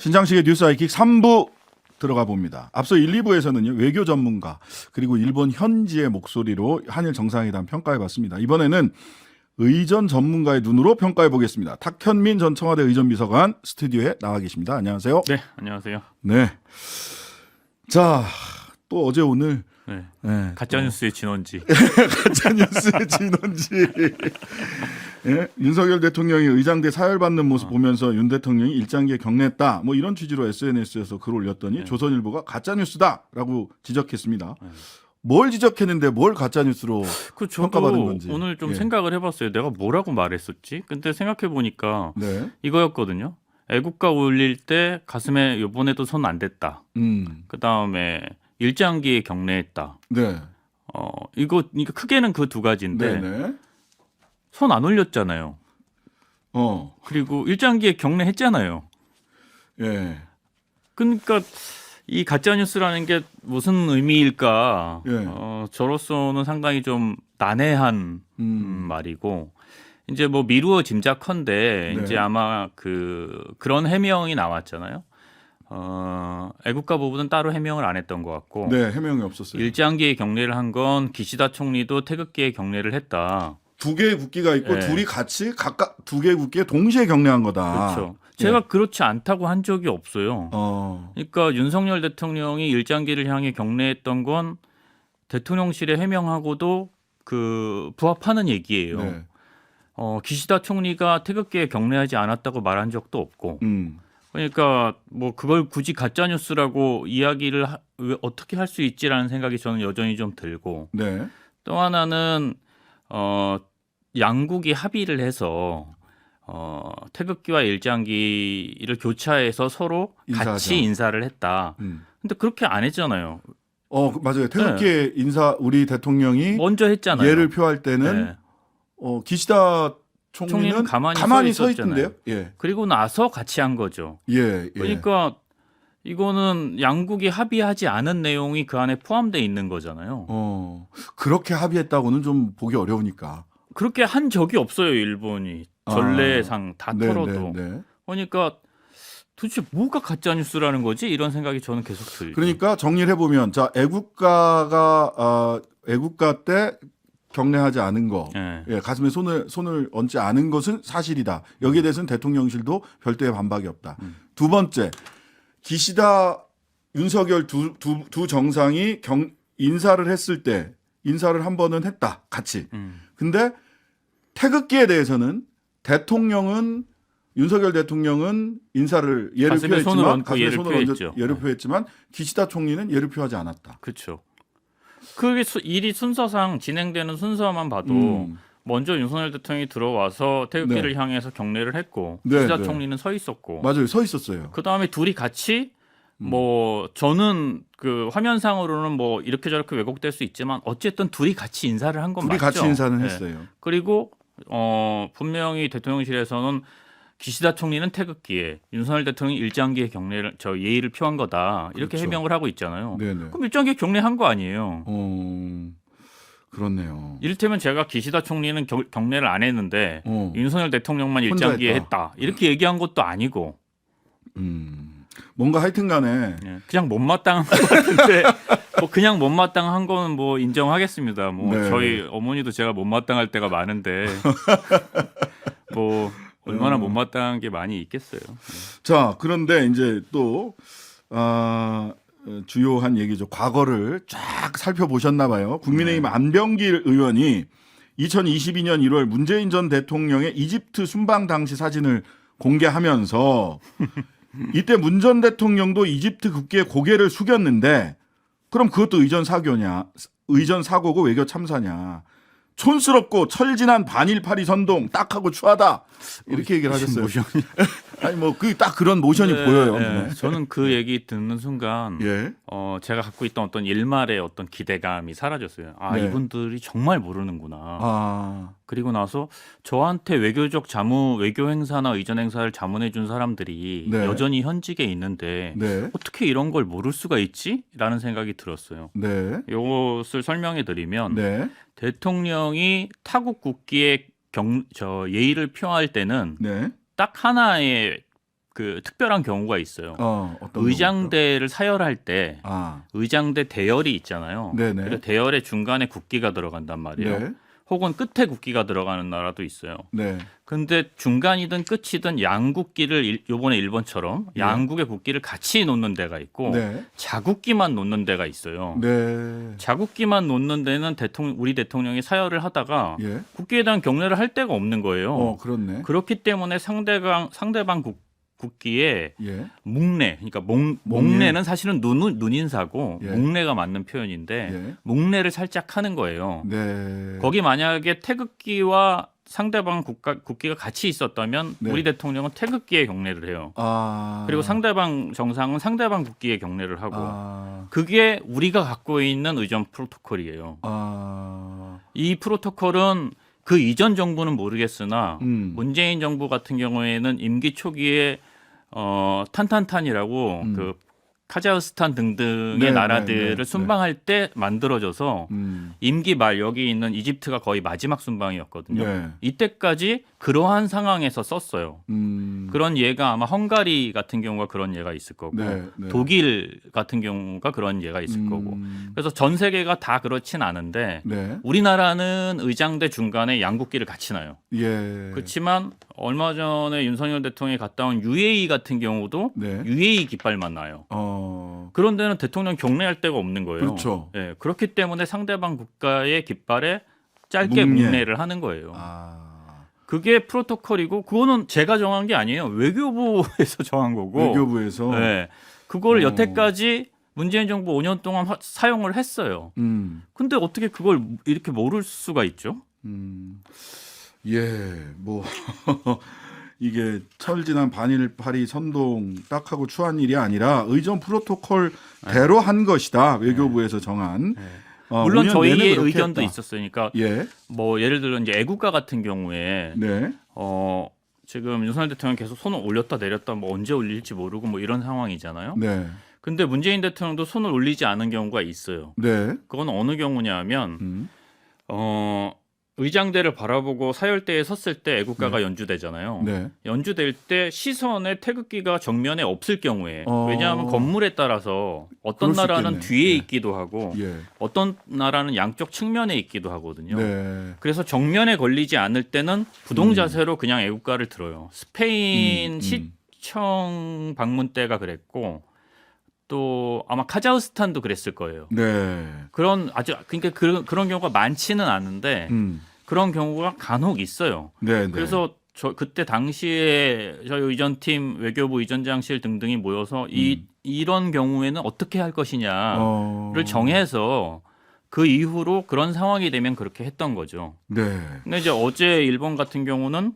신장식의 뉴스 아이킥 3부 들어가 봅니다. 앞서 1, 2부에서는요. 외교 전문가 그리고 일본 현지의 목소리로 한일 정상회담 평가해 봤습니다. 이번에는 의전 전문가의 눈으로 평가해 보겠습니다. 탁현민 전 청와대 의전비서관 스튜디오에 나와 계십니다. 안녕하세요. 네, 안녕하세요. 네. 자, 또 어제 오늘 네. 네, 가짜뉴스의 진원지. 가짜뉴스의 진원지. 예? 윤석열 대통령이 의장대 사열받는 모습 보면서 윤 대통령이 일장기에 경례했다. 뭐 이런 취지로 SNS에서 글 올렸더니 조선일보가 가짜뉴스다라고 지적했습니다. 뭘 지적했는데 뭘 가짜뉴스로 평가받은 건지. 오늘 좀 생각을 해봤어요. 내가 뭐라고 말했었지? 근데 생각해 보니까 이거였거든요. 애국가 올릴 때 가슴에 이번에도 손 안 댔다. 그 다음에 일장기에 경례했다. 네. 이거 크게는 그 두 가지인데 네네. 손 안 올렸잖아요. 그리고 일장기에 경례했잖아요. 예. 그러니까 이 가짜 뉴스라는 게 무슨 의미일까? 예. 저로서는 상당히 좀 난해한 말이고 이제 뭐 미루어 짐작컨대 네. 이제 아마 그런 해명이 나왔잖아요. 애국가 부분은 따로 해명을 안 했던 것 같고 네, 해명이 없었어요. 일장기에 경례를 한 건 기시다 총리도 태극기에 경례를 했다. 두 개의 국기가 있고 네. 둘이 같이 각각 두 개의 국기에 동시에 경례한 거다. 그렇죠. 제가 그렇지 않다고 한 적이 없어요. 그러니까 윤석열 대통령이 일장기를 향해 경례했던 건 대통령실에 해명하고도 부합하는 얘기예요. 네. 기시다 총리가 태극기에 경례하지 않았다고 말한 적도 없고. 그러니까 뭐 그걸 굳이 가짜 뉴스라고 이야기를 어떻게 할 수 있지라는 생각이 저는 여전히 좀 들고. 네. 또 하나는 양국이 합의를 해서 태극기와 일장기를 교차해서 서로 인사하자. 같이 인사를 했다. 근데 그렇게 안 했잖아요. 맞아요. 태극기의 인사 우리 대통령이 먼저 했잖아요. 예를 표할 때는 네. 기시다 총리는 가만히 서 있었잖아요. 있던데요. 예. 그리고 나서 같이 한 거죠. 예. 그러니까 이거는 양국이 합의하지 않은 내용이 그 안에 포함되어 있는 거잖아요. 그렇게 합의했다고는 좀 보기 어려우니까. 그렇게 한 적이 없어요. 일본이 전례상 다 털어도. 네. 그러니까 도대체 뭐가 가짜 뉴스라는 거지? 이런 생각이 저는 계속 들죠. 그러니까 정리를 해보면 자 애국가가 애국가 때 경례하지 않은 거, 가슴에 손을 얹지 않은 것은 사실이다. 여기에 대해서는 대통령실도 별도의 반박이 없다. 두 번째, 기시다 윤석열 두 정상이 인사를 했을 때 인사를 한 번은 했다, 같이. 근데 태극기에 대해서는 윤석열 대통령은 인사를 예를 가슴에 손을 표했지만 얹고 예를 표했지만 기시다 총리는 예를 표하지 않았다. 그렇죠. 그게 일이 순서상 진행되는 순서만 봐도 먼저 윤석열 대통령이 들어와서 태극기를 향해서 경례를 했고 기시다 총리는 서 있었고 맞아요, 서 있었어요. 그 다음에 둘이 같이 뭐 저는 그 화면상으로는 뭐 이렇게 저렇게 왜곡될 수 있지만 어쨌든 둘이 같이 인사를 한 건 맞죠. 둘이 같이 인사는 했어요. 그리고 분명히 대통령실에서는 기시다 총리는 태극기에 윤석열 대통령이 일장기에 경례를 예의를 표한 거다 이렇게 그렇죠. 해명을 하고 있잖아요. 네네. 그럼 일장기에 경례한 거 아니에요. 그렇네요. 이를테면 제가 기시다 총리는 경례를 안 했는데 윤석열 대통령만 일장기에 했다 이렇게 얘기한 것도 아니고 뭔가 하여튼간에 그냥 못마땅한 것 같은데 뭐 그냥 못마땅한 거는 뭐 인정하겠습니다. 뭐 저희 어머니도 제가 못마땅할 때가 많은데 뭐 얼마나 못마땅한 게 많이 있겠어요. 자, 그런데 이제 또 주요한 얘기죠. 과거를 쫙 살펴보셨나 봐요. 국민의힘 안병길 의원이 2022년 1월 문재인 전 대통령의 이집트 순방 당시 사진을 공개하면서 이때 문 전 대통령도 이집트 국기에 고개를 숙였는데 그럼 그것도 의전 사고고 외교 참사냐. 촌스럽고 철진한 반일파리 선동 딱하고 추하다 이렇게 얘기를 하셨어요. 아니 뭐 그 딱 그런 모션이 보여요. 저는 그 얘기 듣는 순간 제가 갖고 있던 어떤 일말의 어떤 기대감이 사라졌어요. 이분들이 정말 모르는구나. 그리고 나서 저한테 외교적 외교 행사나 의전 행사를 자문해 준 사람들이 여전히 현직에 있는데 어떻게 이런 걸 모를 수가 있지?라는 생각이 들었어요. 이것을 설명해 드리면 대통령이 타국 국기에 예의를 표할 때는 딱 하나의 그 특별한 경우가 있어요. 어떤 의장대를 사열할 때 의장대 대열이 있잖아요. 네네. 그래서 대열의 중간에 국기가 들어간단 말이에요. 네. 혹은 끝에 국기가 들어가는 나라도 있어요. 네. 근데 중간이든 끝이든 양국기를 요번에 일본처럼 양국의 국기를 같이 놓는 데가 있고 네. 자국기만 놓는 데가 있어요. 네. 자국기만 놓는 데는 우리 대통령이 사열을 하다가 예. 국기에 대한 경례를 할 데가 없는 거예요. 그렇네. 그렇기 때문에 상대방 국기에 예. 묵례, 그러니까 묵례는 사실은 눈인사고 예. 묵례가 맞는 표현인데 예. 묵례를 살짝 하는 거예요. 네. 거기 만약에 태극기와 상대방 국기가 같이 있었다면 네. 우리 대통령은 태극기에 경례를 해요. 그리고 상대방 정상은 상대방 국기에 경례를 하고 그게 우리가 갖고 있는 의전 프로토콜이에요. 이 프로토콜은 그 이전 정부는 모르겠으나 문재인 정부 같은 경우에는 임기 초기에 탄탄탄이라고 그 카자흐스탄 등등의 나라들을 순방할 때 만들어져서 임기 말 여기 있는 이집트가 거의 마지막 순방이었거든요. 네. 이때까지 그러한 상황에서 썼어요. 그런 예가 아마 헝가리 같은 경우가 그런 예가 있을 거고 네. 독일 같은 경우가 그런 예가 있을 거고 그래서 전 세계가 다 그렇진 않은데 네. 우리나라는 의장대 중간에 양국기를 같이 놔요. 예. 그렇지만 얼마 전에 윤석열 대통령이 갔다 온 UAE 같은 경우도 네. UAE 깃발만 놔요. 그런 데는 대통령 경례할 데가 없는 거예요. 그렇죠. 예, 그렇기 때문에 상대방 국가의 깃발에 짧게 묵례를 하는 거예요. 그게 프로토콜이고 그거는 제가 정한 게 아니에요. 외교부에서 정한 거고. 외교부에서. 네, 그걸 여태까지 문재인 정부 5년 동안 사용을 했어요. 근데 어떻게 그걸 이렇게 모를 수가 있죠? 예, 뭐 이게 철지난 반일파리 선동 딱하고 추한 일이 아니라 의전 프로토콜대로 한 것이다. 외교부에서 정한. 물론 저희의 의견도 있었어요. 그러니까 예. 뭐 예를 들어 이제 애국가 같은 경우에 네. 지금 윤석열 대통령 계속 손을 올렸다 내렸다 뭐 언제 올릴지 모르고 뭐 이런 상황이잖아요. 네. 근데 문재인 대통령도 손을 올리지 않은 경우가 있어요. 네. 그건 어느 경우냐면 의장대를 바라보고 사열대에 섰을 때 애국가가 연주되잖아요. 네. 연주될 때 시선에 태극기가 정면에 없을 경우에 왜냐하면 건물에 따라서 어떤 나라는 뒤에 있기도 하고 어떤 나라는 양쪽 측면에 있기도 하거든요. 네. 그래서 정면에 걸리지 않을 때는 부동 자세로 그냥 애국가를 들어요. 스페인 시청 방문 때가 그랬고 또 아마 카자흐스탄도 그랬을 거예요. 네. 그러니까 그런 경우가 많지는 않은데 그런 경우가 간혹 있어요. 네. 그래서 그때 당시에 저희 의전팀, 외교부 의전장실 등등이 모여서 이런 경우에는 어떻게 할 것이냐를 정해서 그 이후로 그런 상황이 되면 그렇게 했던 거죠. 네. 근데 이제 어제 일본 같은 경우는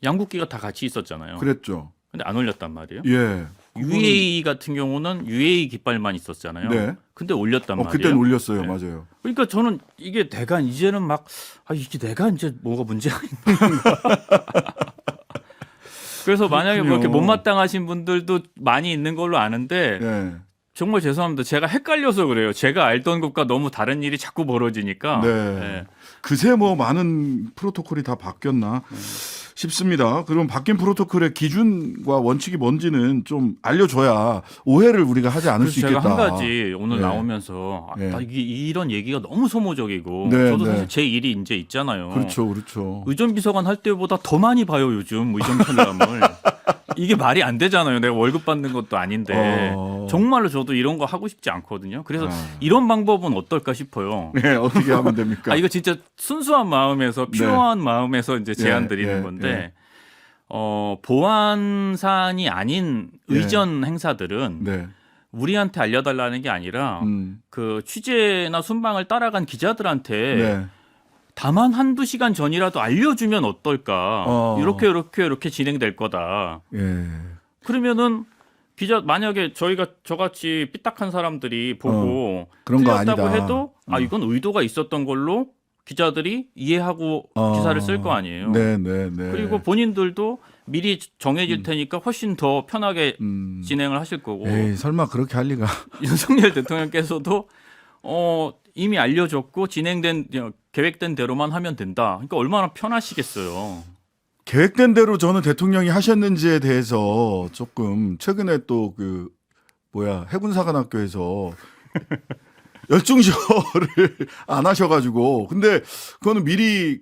양국기가 다 같이 있었잖아요. 그랬죠. 근데 안 올렸단 말이에요. 예. UAE 같은 경우는 UAE 깃발만 있었잖아요. 네. 근데 올렸단 말이에요. 그때는 올렸어요. 네. 맞아요. 그러니까 저는 이게 내가 이제는 이게 내가 이제 뭐가 문제가 있는가. 그래서 만약에 뭐 이렇게 못마땅하신 분들도 많이 있는 걸로 아는데 네. 정말 죄송합니다. 제가 헷갈려서 그래요. 제가 알던 것과 너무 다른 일이 자꾸 벌어지니까. 네. 네. 그새 뭐 많은 프로토콜이 다 바뀌었나 싶습니다. 그럼 바뀐 프로토콜의 기준과 원칙이 뭔지는 좀 알려줘야 오해를 우리가 하지 않을 수 있겠다. 제가 한 가지 오늘 네. 나오면서 네. 이런 얘기가 너무 소모적이고 네, 저도 네. 사실 제 일이 이제 있잖아요. 그렇죠. 의전비서관 할 때보다 더 많이 봐요 요즘 의전 편람을. 이게 말이 안 되잖아요. 내가 월급 받는 것도 아닌데 정말로 저도 이런 거 하고 싶지 않거든요. 그래서 이런 방법은 어떨까 싶어요. 네, 어떻게 하면 됩니까? 이거 진짜 순수한 마음에서 퓨어한 마음에서 이제 제안 드리는 건데 보안 사안이 아닌 의전 행사들은 우리한테 알려달라는 게 아니라 그 취재나 순방을 따라간 기자들한테 다만 한두 시간 전이라도 알려주면 어떨까. 이렇게 진행될 거다. 그러면은 만약에 저같이 삐딱한 사람들이 보고 그런 거 틀렸다고 아니다. 해도 이건 의도가 있었던 걸로 기자들이 이해하고 기사를 쓸 거 아니에요. 네. 그리고 본인들도 미리 정해질 테니까 훨씬 더 편하게 진행을 하실 거고. 에이, 설마 그렇게 할 리가. 윤석열 대통령께서도 이미 알려줬고 계획된 대로만 하면 된다. 그러니까 얼마나 편하시겠어요. 계획된 대로 저는 대통령이 하셨는지에 대해서 조금 최근에 또 해군사관학교에서 열중시험을 안 하셔가지고 근데 그거는 미리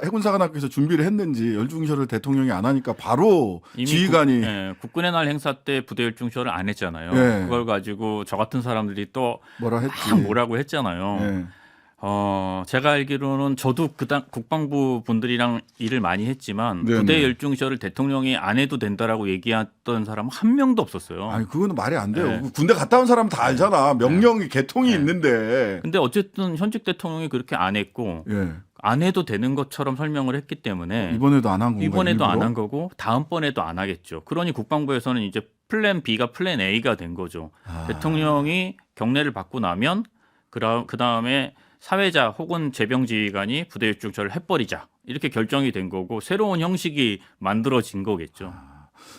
해군사관학교에서 준비를 했는지 열중시험을 대통령이 안 하니까 바로 지휘관이 국군의 날 행사 때 부대 열중시험을 안 했잖아요. 네. 그걸 가지고 저 같은 사람들이 또 뭐라고 했잖아요. 네. 제가 알기로는 저도 국방부 분들이랑 일을 많이 했지만 네네. 부대 열중시험을 대통령이 안 해도 된다라고 얘기했던 사람은 한 명도 없었어요. 아니 그거는 말이 안 돼요. 네. 군대 갔다 온 사람은 다 알잖아. 명령이 개통이 네. 있는데. 근데 어쨌든 현직 대통령이 그렇게 안 했고 안 해도 되는 것처럼 설명을 했기 때문에 이번에도 안 한 건가요? 이번에도 안 한 거고 다음번에도 안 하겠죠. 그러니 국방부에서는 이제 플랜 B가 플랜 A가 된 거죠. 대통령이 경례를 받고 나면 그 다음에 사회자 혹은 제병지휘관이 부대 열중시험을 해버리자 이렇게 결정이 된 거고 새로운 형식이 만들어진 거겠죠.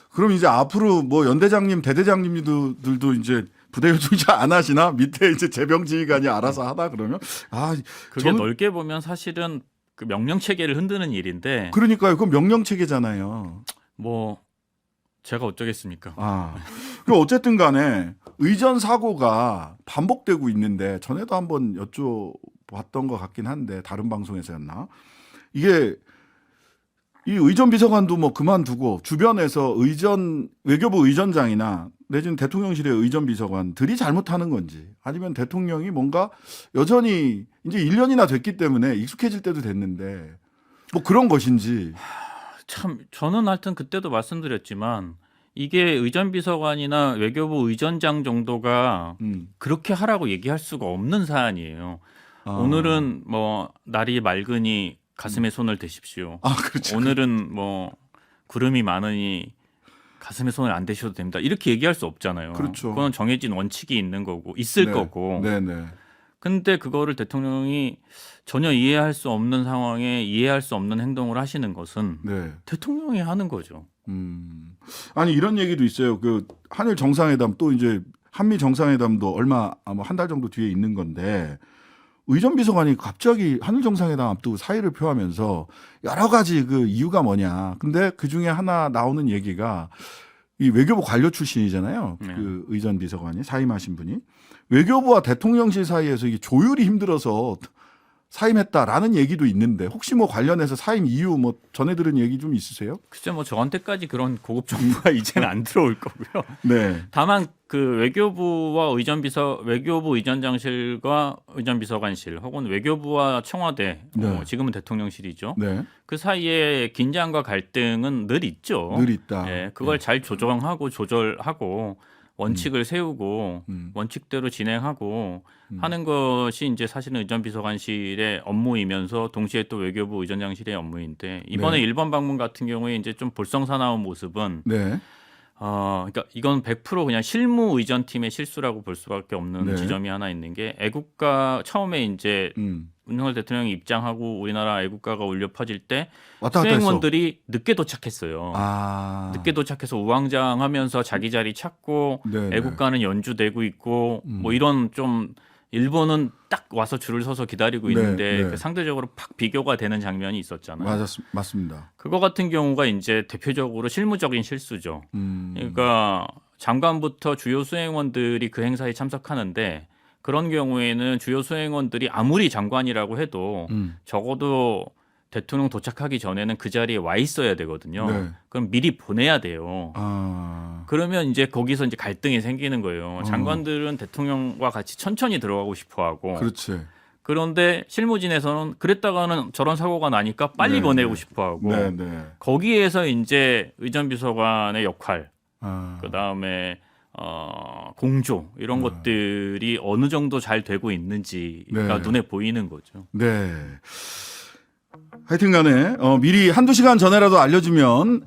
그럼 이제 앞으로 뭐 연대장님, 대대장님들도 이제 부대 열중시험 안 하시나? 밑에 이제 제병지휘관이 알아서 하다 그러면 그게 넓게 보면 사실은 그 명령 체계를 흔드는 일인데. 그러니까요. 그건 명령 체계잖아요. 뭐 제가 어쩌겠습니까? 그럼 어쨌든 간에 의전 사고가 반복되고 있는데 전에도 한번 여쭤봤던 것 같긴 한데 다른 방송에서였나? 이게 이 의전 비서관도 뭐 그만두고 주변에서 외교부 의전장이나 내지는 대통령실의 의전 비서관들이 잘못하는 건지 아니면 대통령이 뭔가 여전히 이제 1년이나 됐기 때문에 익숙해질 때도 됐는데 뭐 그런 것인지. 참 저는 하여튼 그때도 말씀드렸지만 이게 의전비서관이나 외교부 의전장 정도가 그렇게 하라고 얘기할 수가 없는 사안이에요. 오늘은 뭐 날이 맑으니 가슴에 손을 대십시오. 그렇죠. 오늘은 뭐 구름이 많으니 가슴에 손을 안 대셔도 됩니다. 이렇게 얘기할 수 없잖아요. 그렇죠. 그건 정해진 원칙이 있는 거고 있을 거고. 네네. 근데 그거를 대통령이 전혀 이해할 수 없는 상황에 이해할 수 없는 행동을 하시는 것은 대통령이 하는 거죠. 아니 이런 얘기도 있어요. 그 한일 정상회담 또 이제 한미 정상회담도 아마 한 달 정도 뒤에 있는 건데 의전 비서관이 갑자기 한일 정상회담 앞두고 사의를 표하면서 여러 가지 그 이유가 뭐냐. 근데 그 중에 하나 나오는 얘기가 이 외교부 관료 출신이잖아요. 그 의전 비서관이 사임하신 분이 외교부와 대통령실 사이에서 이게 조율이 힘들어서 사임했다라는 얘기도 있는데 혹시 뭐 관련해서 사임 이유 뭐 전해 들은 얘기 좀 있으세요? 글쎄 뭐 저한테까지 그런 고급 정보가 이제는 안 들어올 거고요. 네. 다만 그 외교부와 외교부 의전장실과 의전비서관실 혹은 외교부와 청와대 지금은 대통령실이죠. 그 사이에 긴장과 갈등은 늘 있죠. 늘 있다. 그걸 잘 조절하고 원칙을 세우고 원칙대로 진행하고 하는 것이 이제 사실은 의전비서관실의 업무이면서 동시에 또 외교부 의전장실의 업무인데 이번에 일본 방문 같은 경우에 이제 좀 볼썽사나운 모습은 그러니까 이건 100% 그냥 실무 의전팀의 실수라고 볼 수밖에 없는 지점이 하나 있는 게 애국가 처음에 이제 윤석열 대통령이 입장하고 우리나라 애국가가 울려 퍼질 때 수행원들이 늦게 도착했어요. 늦게 도착해서 우왕좌왕하면서 자기 자리 찾고 애국가는 연주되고 있고 뭐 이런 좀 일본은 딱 와서 줄을 서서 기다리고 있는데 그 상대적으로 팍 비교가 되는 장면이 있었잖아요. 맞습니다. 그거 같은 경우가 이제 대표적으로 실무적인 실수죠. 그러니까 장관부터 주요 수행원들이 그 행사에 참석하는데 그런 경우에는 주요 수행원들이 아무리 장관이라고 해도 적어도 대통령 도착하기 전에는 그 자리에 와 있어야 되거든요. 그럼 미리 보내야 돼요. 그러면 이제 거기서 이제 갈등이 생기는 거예요. 장관들은 대통령과 같이 천천히 들어가고 싶어하고. 그렇지. 그런데 실무진에서는 그랬다가는 저런 사고가 나니까 빨리 보내고 싶어하고. 거기에서 이제 의전비서관의 역할, 그 다음에 공조 이런 것들이 어느 정도 잘 되고 있는지가 눈에 보이는 거죠. 하여튼 간에 미리 한두 시간 전에라도 알려주면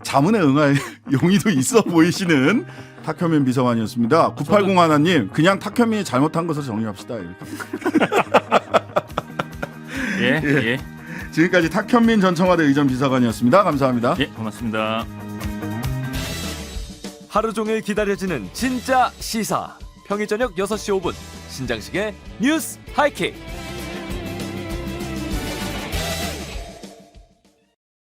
자문에 응할 용의도 있어 보이시는 탁현민 비서관이었습니다. 980 하나님 그냥 탁현민이 잘못한 것을 정리합시다. 예. 지금까지 탁현민 전 청와대 의전 비서관이었습니다. 감사합니다. 예, 고맙습니다. 하루 종일 기다려지는 진짜 시사. 평일 저녁 6시 5분 신장식의 뉴스 하이킥.